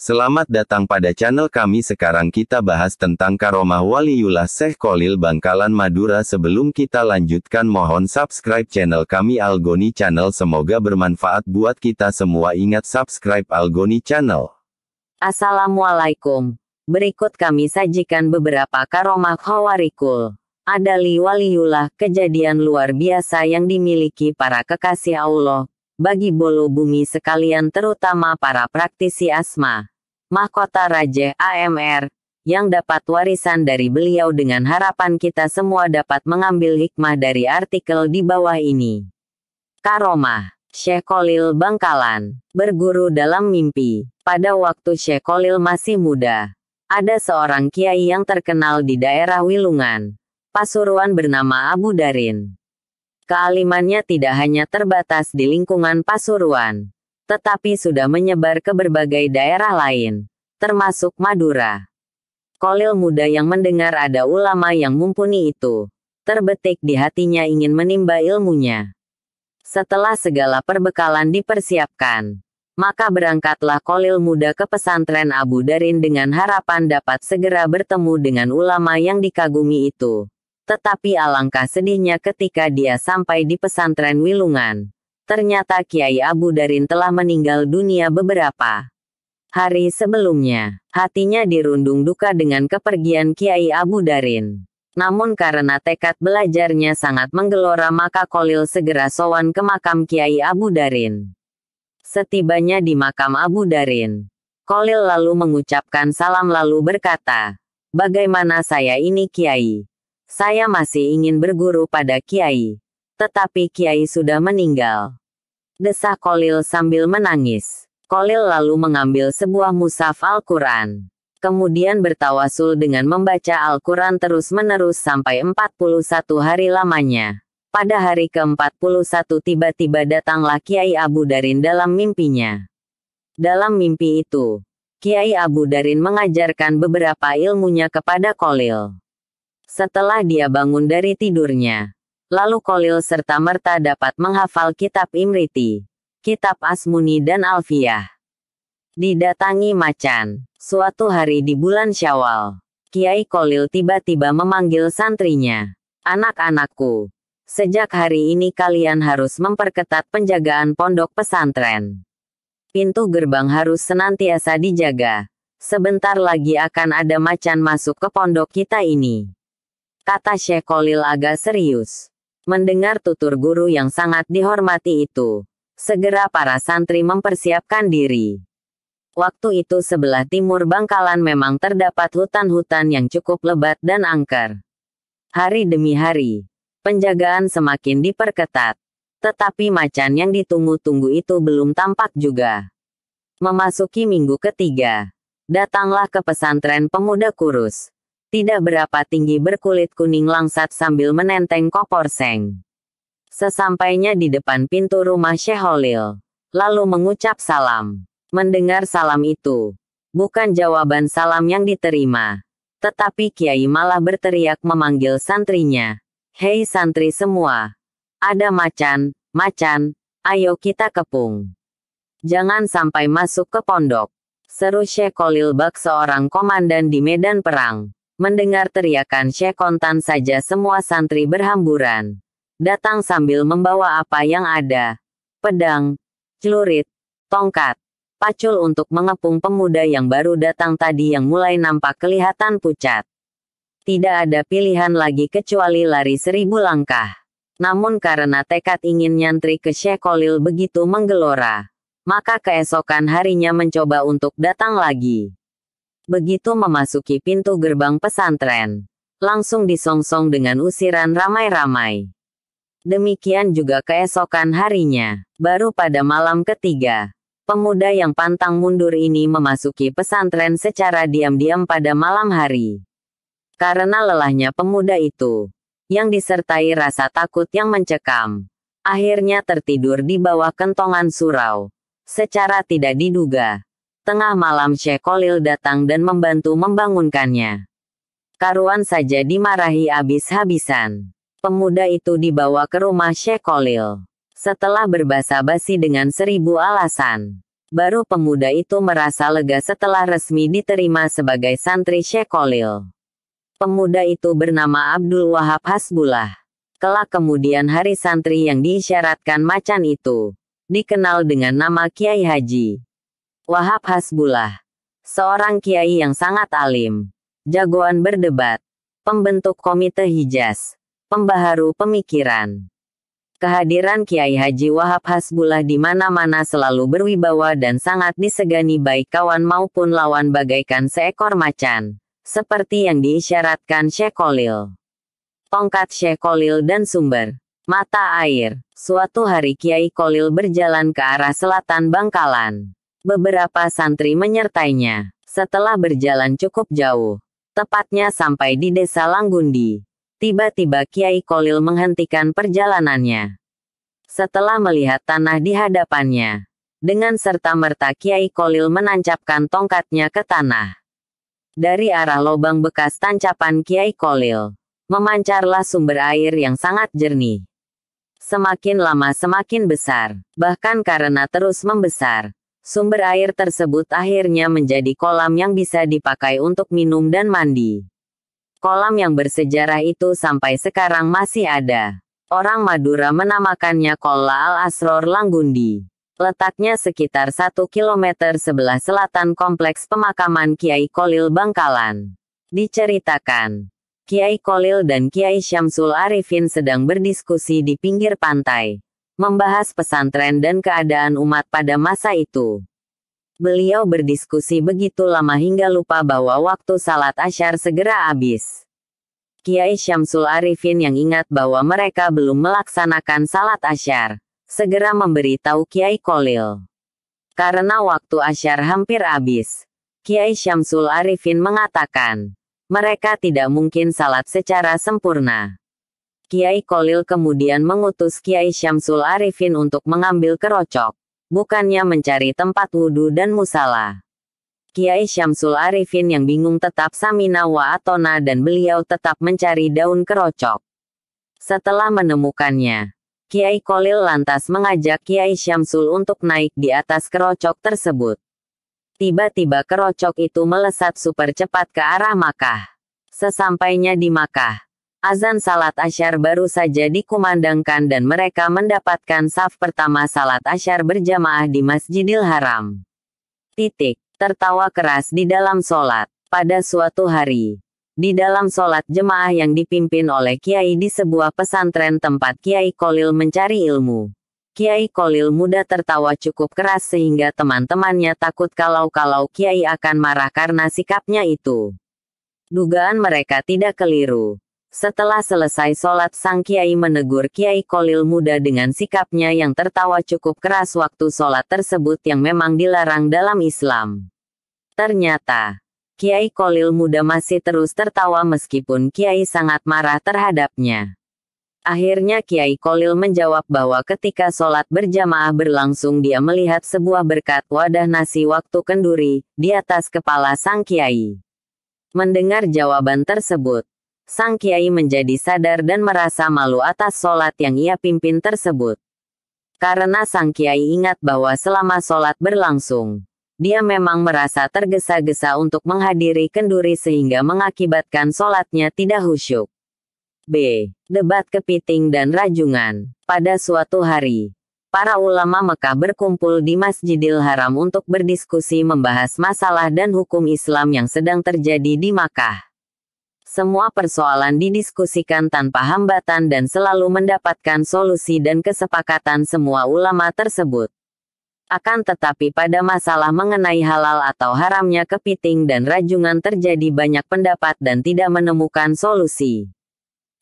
Selamat datang pada channel kami. Sekarang kita bahas tentang karomah Waliullah Syekh Kholil Bangkalan Madura. Sebelum kita lanjutkan, mohon subscribe channel kami Algoni Channel. Semoga bermanfaat buat kita semua. Ingat subscribe Algoni Channel. Assalamualaikum. Berikut kami sajikan beberapa karomah khawarikul adali waliullah, kejadian luar biasa yang dimiliki para kekasih Allah bagi bolo bumi sekalian, terutama para praktisi asma mahkota Raja AMR, yang dapat warisan dari beliau. Dengan harapan kita semua dapat mengambil hikmah dari artikel di bawah ini. Karomah Syekh Kholil Bangkalan. Berguru dalam mimpi. Pada waktu Syekh Kholil masih muda, ada seorang kiai yang terkenal di daerah Wilungan, Pasuruan bernama Abu Darin. Kealimannya tidak hanya terbatas di lingkungan Pasuruan, tetapi sudah menyebar ke berbagai daerah lain, termasuk Madura. Kholil muda yang mendengar ada ulama yang mumpuni itu, terbetik di hatinya ingin menimba ilmunya. Setelah segala perbekalan dipersiapkan, maka berangkatlah Kholil muda ke pesantren Abu Darin dengan harapan dapat segera bertemu dengan ulama yang dikagumi itu. Tetapi alangkah sedihnya ketika dia sampai di pesantren Wilungan, ternyata Kiai Abu Darin telah meninggal dunia beberapa hari sebelumnya. Hatinya dirundung duka dengan kepergian Kiai Abu Darin. Namun karena tekad belajarnya sangat menggelora, maka Kholil segera sowan ke makam Kiai Abu Darin. Setibanya di makam Abu Darin, Kholil lalu mengucapkan salam lalu berkata, "Bagaimana saya ini Kiai? Saya masih ingin berguru pada Kiai, tetapi Kiai sudah meninggal," desah Kholil sambil menangis. Kholil lalu mengambil sebuah mushaf Al-Quran, kemudian bertawasul dengan membaca Al-Quran terus-menerus sampai 41 hari lamanya. Pada hari ke-41 tiba-tiba datanglah Kiai Abu Darin dalam mimpinya. Dalam mimpi itu, Kiai Abu Darin mengajarkan beberapa ilmunya kepada Kholil. Setelah dia bangun dari tidurnya, lalu Kholil serta-merta dapat menghafal kitab Imriti, kitab Asmuni dan Alfiyah. Didatangi macan. Suatu hari di bulan Syawal, Kiai Kholil tiba-tiba memanggil santrinya. "Anak-anakku, sejak hari ini kalian harus memperketat penjagaan pondok pesantren. Pintu gerbang harus senantiasa dijaga. Sebentar lagi akan ada macan masuk ke pondok kita ini," kata Syekh Kholil agak serius. Mendengar tutur guru yang sangat dihormati itu, segera para santri mempersiapkan diri. Waktu itu sebelah timur Bangkalan memang terdapat hutan-hutan yang cukup lebat dan angker. Hari demi hari, penjagaan semakin diperketat. Tetapi macan yang ditunggu-tunggu itu belum tampak juga. Memasuki minggu ketiga, datanglah ke pesantren pemuda kurus, tidak berapa tinggi, berkulit kuning langsat sambil menenteng kopor seng. Sesampainya di depan pintu rumah Syekh Kholil, lalu mengucap salam. Mendengar salam itu, bukan jawaban salam yang diterima, tetapi Kiai malah berteriak memanggil santrinya. "Hei santri semua, ada macan, macan, ayo kita kepung. Jangan sampai masuk ke pondok," seru Syekh Kholil bak seorang komandan di medan perang. Mendengar teriakan Syekh, kontan saja semua santri berhamburan datang sambil membawa apa yang ada. Pedang, celurit, tongkat, pacul untuk mengepung pemuda yang baru datang tadi yang mulai nampak kelihatan pucat. Tidak ada pilihan lagi kecuali lari 1000 langkah. Namun karena tekad ingin nyantri ke Syekh Kholil begitu menggelora, maka keesokan harinya mencoba untuk datang lagi. Begitu memasuki pintu gerbang pesantren, langsung disongsong dengan usiran ramai-ramai. Demikian juga keesokan harinya. Baru pada malam ketiga, pemuda yang pantang mundur ini memasuki pesantren secara diam-diam pada malam hari. Karena lelahnya pemuda itu, yang disertai rasa takut yang mencekam, akhirnya tertidur di bawah kentongan surau. Secara tidak diduga, tengah malam Syekh Kholil datang dan membantu membangunkannya. Karuan saja dimarahi habis-habisan. Pemuda itu dibawa ke rumah Syekh Kholil. Setelah berbasa-basi dengan 1000 alasan, Baru pemuda itu merasa lega setelah resmi diterima sebagai santri Syekh Khalil. Pemuda itu bernama Abdul Wahab Hasbullah. Kelak kemudian hari santri yang diisyaratkan macan itu dikenal dengan nama Kiai Haji Wahab Hasbullah. Seorang kiai yang sangat alim, jagoan berdebat, pembentuk komite Hijaz, pembaharu pemikiran. Kehadiran Kiai Haji Wahab Hasbullah di mana-mana selalu berwibawa dan sangat disegani baik kawan maupun lawan bagaikan seekor macan, seperti yang diisyaratkan Syekh Khalil. Tongkat Syekh Khalil dan sumber mata air. Suatu hari Kiai Khalil berjalan ke arah selatan Bangkalan. Beberapa santri menyertainya. Setelah berjalan cukup jauh, tepatnya sampai di desa Langgundi, tiba-tiba Kiai Khalil menghentikan perjalanannya. Setelah melihat tanah di hadapannya, dengan serta-merta Kiai Khalil menancapkan tongkatnya ke tanah. Dari arah lubang bekas tancapan Kiai Khalil, memancarlah sumber air yang sangat jernih. Semakin lama semakin besar, bahkan karena terus membesar, sumber air tersebut akhirnya menjadi kolam yang bisa dipakai untuk minum dan mandi. Kolam yang bersejarah itu sampai sekarang masih ada. Orang Madura menamakannya Qola Al-Asror Langgundi. Letaknya sekitar 1 km sebelah selatan kompleks pemakaman Kiai Khalil Bangkalan. Diceritakan, Kiai Khalil dan Kiai Syamsul Arifin sedang berdiskusi di pinggir pantai, membahas pesantren dan keadaan umat pada masa itu. Beliau berdiskusi begitu lama hingga lupa bahwa waktu salat asyar segera habis. Kiai Syamsul Arifin yang ingat bahwa mereka belum melaksanakan salat asyar, segera memberitahu Kiai Khalil. Karena waktu asyar hampir habis, Kiai Syamsul Arifin mengatakan, mereka tidak mungkin salat secara sempurna. Kiai Khalil kemudian mengutus Kiai Syamsul Arifin untuk mengambil kerocok, bukannya mencari tempat wudhu dan musala. Kiai Syamsul Arifin yang bingung tetap samina wa atona dan beliau tetap mencari daun kerocok. Setelah menemukannya, Kiai Khalil lantas mengajak Kiai Syamsul untuk naik di atas kerocok tersebut. Tiba-tiba kerocok itu melesat super cepat ke arah Makkah. Sesampainya di Makkah, azan salat asyar baru saja dikumandangkan dan mereka mendapatkan saf pertama salat asyar berjamaah di Masjidil Haram. Tertawa keras di dalam solat. Pada suatu hari, di dalam solat jemaah yang dipimpin oleh Kiai di sebuah pesantren tempat Kiai Khalil mencari ilmu, Kiai Khalil muda tertawa cukup keras sehingga teman-temannya takut kalau Kiai akan marah karena sikapnya itu. Dugaan mereka tidak keliru. Setelah selesai sholat sang Kiai menegur Kiai Khalil muda dengan sikapnya yang tertawa cukup keras waktu sholat tersebut yang memang dilarang dalam Islam. Ternyata, Kiai Khalil muda masih terus tertawa meskipun Kiai sangat marah terhadapnya. Akhirnya Kiai Khalil menjawab bahwa ketika sholat berjamaah berlangsung dia melihat sebuah berkat wadah nasi waktu kenduri di atas kepala sang Kiai. Mendengar jawaban tersebut, sang Kiai menjadi sadar dan merasa malu atas sholat yang ia pimpin tersebut. Karena sang Kiai ingat bahwa selama sholat berlangsung, dia memang merasa tergesa-gesa untuk menghadiri kenduri sehingga mengakibatkan sholatnya tidak khusyuk. B. Debat kepiting dan rajungan. Pada suatu hari, para ulama Mekah berkumpul di Masjidil Haram untuk berdiskusi membahas masalah dan hukum Islam yang sedang terjadi di Makkah. Semua persoalan didiskusikan tanpa hambatan dan selalu mendapatkan solusi dan kesepakatan semua ulama tersebut. Akan tetapi pada masalah mengenai halal atau haramnya kepiting dan rajungan terjadi banyak pendapat dan tidak menemukan solusi.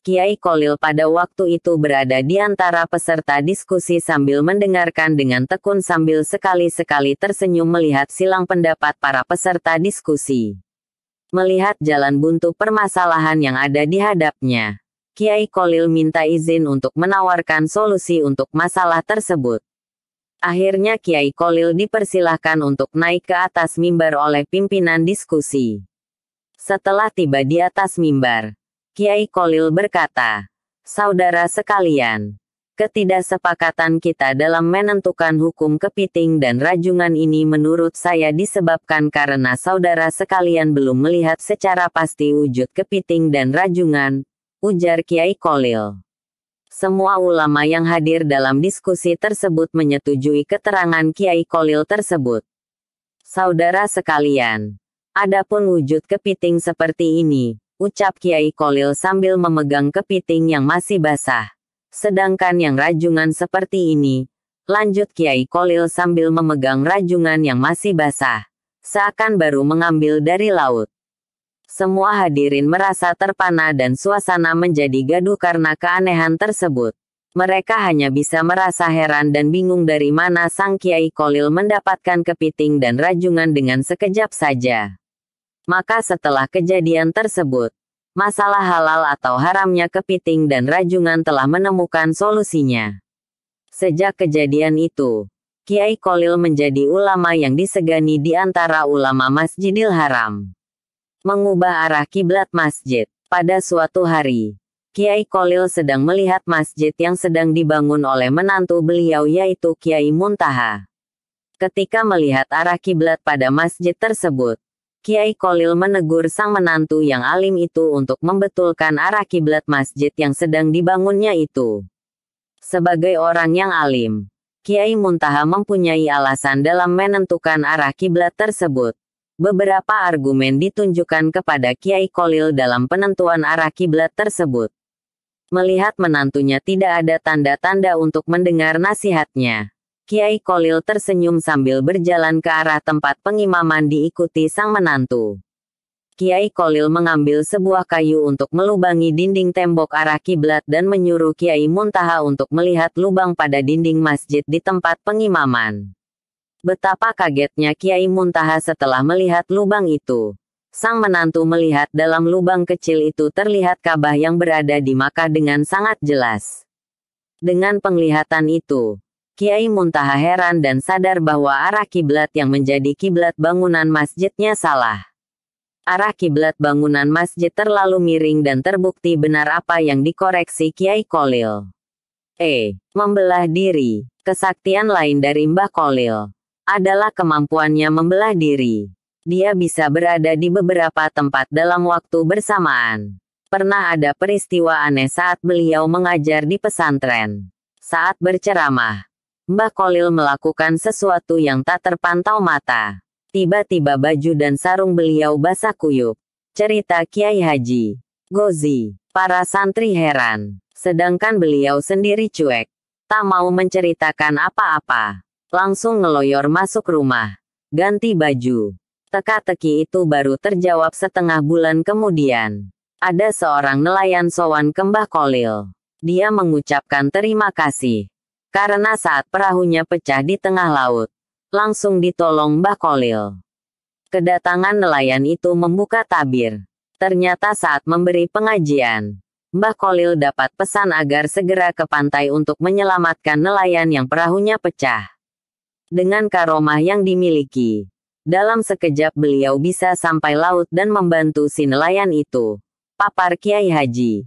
Kiai Khalil pada waktu itu berada di antara peserta diskusi sambil mendengarkan dengan tekun sambil sekali-sekali tersenyum melihat silang pendapat para peserta diskusi. Melihat jalan buntu permasalahan yang ada di hadapnya, Kiai Khalil minta izin untuk menawarkan solusi untuk masalah tersebut. Akhirnya Kiai Khalil dipersilahkan untuk naik ke atas mimbar oleh pimpinan diskusi. Setelah tiba di atas mimbar, Kiai Khalil berkata, "Saudara sekalian, Ketidaksepakatan kita dalam menentukan hukum kepiting dan rajungan ini menurut saya disebabkan karena saudara sekalian belum melihat secara pasti wujud kepiting dan rajungan, ujar Kiai Kholil. Semua ulama yang hadir dalam diskusi tersebut menyetujui keterangan Kiai Kholil tersebut. Saudara sekalian, adapun wujud kepiting seperti ini, ucap Kiai Kholil sambil memegang kepiting yang masih basah. Sedangkan yang rajungan seperti ini, lanjut Kiai Kholil sambil memegang rajungan yang masih basah, seakan baru mengambil dari laut. Semua hadirin merasa terpana dan suasana menjadi gaduh karena keanehan tersebut. Mereka hanya bisa merasa heran dan bingung dari mana sang Kiai Kholil mendapatkan kepiting dan rajungan dengan sekejap saja. Maka setelah kejadian tersebut, masalah halal atau haramnya kepiting dan rajungan telah menemukan solusinya. Sejak kejadian itu, Kiai Kholil menjadi ulama yang disegani di antara ulama Masjidil Haram. Mengubah arah kiblat masjid. Pada suatu hari, Kiai Kholil sedang melihat masjid yang sedang dibangun oleh menantu beliau yaitu Kiai Muntaha. Ketika melihat arah kiblat pada masjid tersebut, Kiai Kholil menegur sang menantu yang alim itu untuk membetulkan arah kiblat masjid yang sedang dibangunnya itu. Sebagai orang yang alim, Kiai Muntaha mempunyai alasan dalam menentukan arah kiblat tersebut. Beberapa argumen ditunjukkan kepada Kiai Kholil dalam penentuan arah kiblat tersebut. Melihat menantunya tidak ada tanda-tanda untuk mendengar nasihatnya, Kiai Kholil tersenyum sambil berjalan ke arah tempat pengimaman diikuti sang menantu. Kiai Kholil mengambil sebuah kayu untuk melubangi dinding tembok arah kiblat dan menyuruh Kiai Muntaha untuk melihat lubang pada dinding masjid di tempat pengimaman. Betapa kagetnya Kiai Muntaha setelah melihat lubang itu. Sang menantu melihat dalam lubang kecil itu terlihat Ka'bah yang berada di Makkah dengan sangat jelas. Dengan penglihatan itu, Kiai Muntaha heran dan sadar bahwa arah kiblat yang menjadi kiblat bangunan masjidnya salah. Arah kiblat bangunan masjid terlalu miring dan terbukti benar apa yang dikoreksi Kiai Kholil. Membelah diri. Kesaktian lain dari Mbah Kholil adalah kemampuannya membelah diri. Dia bisa berada di beberapa tempat dalam waktu bersamaan. Pernah ada peristiwa aneh saat beliau mengajar di pesantren. Saat berceramah, Mbah Kholil melakukan sesuatu yang tak terpantau mata. Tiba-tiba baju dan sarung beliau basah kuyup. Cerita Kiai Haji Gozi. Para santri heran. Sedangkan beliau sendiri cuek. Tak mau menceritakan apa-apa. Langsung ngeloyor masuk rumah. Ganti baju. Teka-teki itu baru terjawab setengah bulan kemudian. Ada seorang nelayan sowan ke Mbah Kholil. Dia mengucapkan terima kasih. Karena saat perahunya pecah di tengah laut, langsung ditolong Mbah Kholil. Kedatangan nelayan itu membuka tabir. Ternyata saat memberi pengajian, Mbah Kholil dapat pesan agar segera ke pantai untuk menyelamatkan nelayan yang perahunya pecah. Dengan karomah yang dimiliki, dalam sekejap beliau bisa sampai laut dan membantu si nelayan itu. Papar Kiai Haji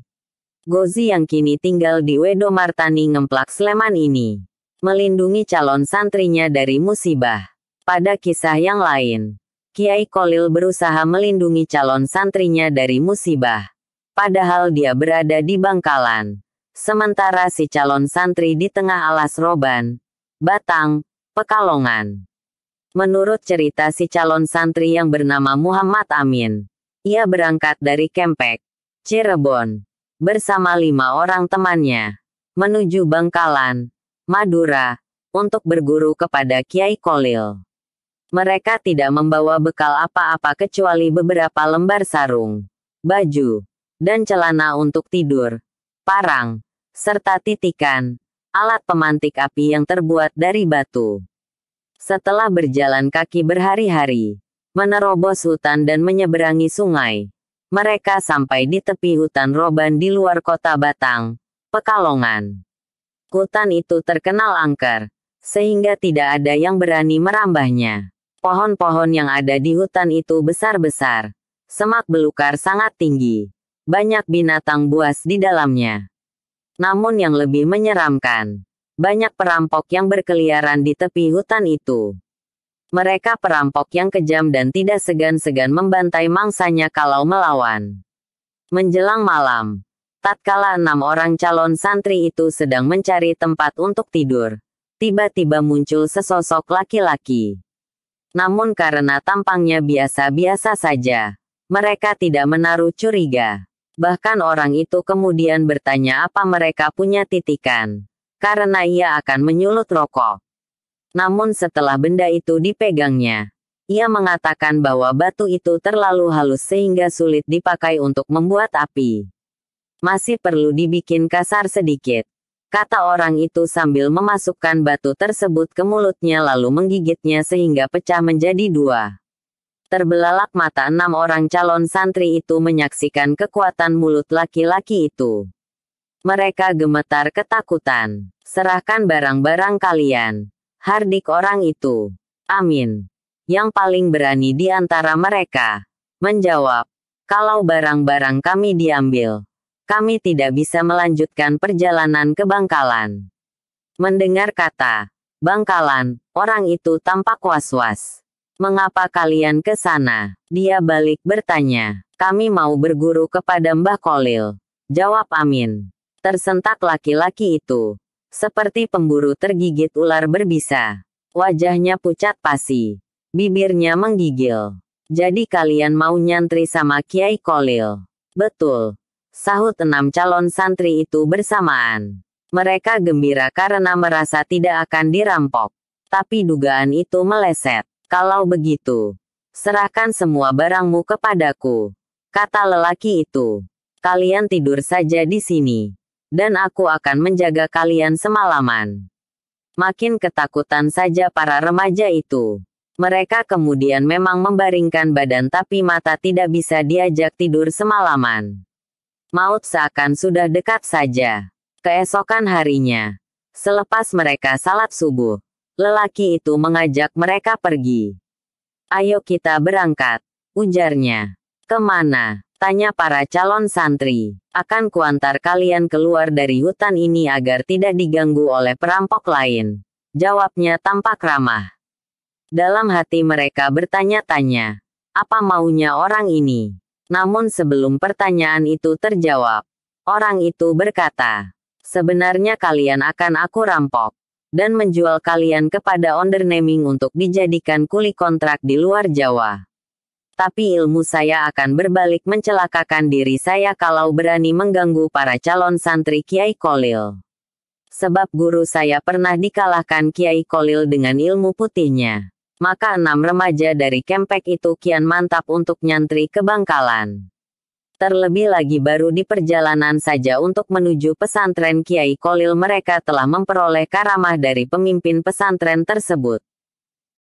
Gozi yang kini tinggal di Wedomartani Ngemplak Sleman ini. Melindungi calon santrinya dari musibah. Pada kisah yang lain, Kiai Kholil berusaha melindungi calon santrinya dari musibah. Padahal dia berada di Bangkalan. Sementara si calon santri di tengah alas roban, Batang, Pekalongan. Menurut cerita si calon santri yang bernama Muhammad Amin, ia berangkat dari Kempek, Cirebon, bersama 5 orang temannya, menuju Bangkalan, Madura, untuk berguru kepada Kiai Kholil. Mereka tidak membawa bekal apa-apa kecuali beberapa lembar sarung, baju, dan celana untuk tidur, parang, serta titikan, alat pemantik api yang terbuat dari batu. Setelah berjalan kaki berhari-hari, menerobos hutan dan menyeberangi sungai, mereka sampai di tepi hutan roban di luar kota Batang, Pekalongan. Hutan itu terkenal angker, sehingga tidak ada yang berani merambahnya. Pohon-pohon yang ada di hutan itu besar-besar, semak belukar sangat tinggi, banyak binatang buas di dalamnya. Namun yang lebih menyeramkan, banyak perampok yang berkeliaran di tepi hutan itu. Mereka perampok yang kejam dan tidak segan-segan membantai mangsanya kalau melawan. Menjelang malam, tatkala 6 orang calon santri itu sedang mencari tempat untuk tidur, tiba-tiba muncul sesosok laki-laki. Namun karena tampangnya biasa-biasa saja, mereka tidak menaruh curiga. Bahkan orang itu kemudian bertanya apa mereka punya titikan, karena ia akan menyulut rokok. Namun setelah benda itu dipegangnya, ia mengatakan bahwa batu itu terlalu halus sehingga sulit dipakai untuk membuat api. Masih perlu dibikin kasar sedikit, kata orang itu sambil memasukkan batu tersebut ke mulutnya lalu menggigitnya sehingga pecah menjadi 2. Terbelalak mata 6 orang calon santri itu menyaksikan kekuatan mulut laki-laki itu. Mereka gemetar ketakutan. Serahkan barang-barang kalian, hardik orang itu. Amin, yang paling berani di antara mereka, menjawab, kalau barang-barang kami diambil, kami tidak bisa melanjutkan perjalanan ke Bangkalan. Mendengar kata Bangkalan, orang itu tampak was-was. Mengapa kalian ke sana? Dia balik bertanya. Kami mau berguru kepada Mbah Kholil, jawab Amin. Tersentak laki-laki itu, seperti pemburu tergigit ular berbisa. Wajahnya pucat pasi, bibirnya menggigil. Jadi kalian mau nyantri sama Kiai Kholil? Betul, sahut 6 calon santri itu bersamaan. Mereka gembira karena merasa tidak akan dirampok. Tapi dugaan itu meleset. Kalau begitu, serahkan semua barangmu kepadaku, kata lelaki itu. Kalian tidur saja di sini, dan aku akan menjaga kalian semalaman. Makin ketakutan saja para remaja itu. Mereka kemudian memang membaringkan badan tapi mata tidak bisa diajak tidur semalaman. Maut seakan sudah dekat saja. Keesokan harinya, selepas mereka salat subuh, lelaki itu mengajak mereka pergi. Ayo kita berangkat, ujarnya. Kemana? Tanya para calon santri. Akan kuantar kalian keluar dari hutan ini agar tidak diganggu oleh perampok lain, jawabnya tampak ramah. Dalam hati mereka bertanya-tanya, apa maunya orang ini? Namun sebelum pertanyaan itu terjawab, orang itu berkata, sebenarnya kalian akan aku rampok dan menjual kalian kepada onderneming untuk dijadikan kuli kontrak di luar Jawa. Tapi ilmu saya akan berbalik mencelakakan diri saya kalau berani mengganggu para calon santri Kiai Kholil. Sebab guru saya pernah dikalahkan Kiai Kholil dengan ilmu putihnya. Maka 6 remaja dari Kempek itu kian mantap untuk nyantri ke Bangkalan. Terlebih lagi baru di perjalanan saja untuk menuju pesantren Kiai Kholil mereka telah memperoleh karamah dari pemimpin pesantren tersebut.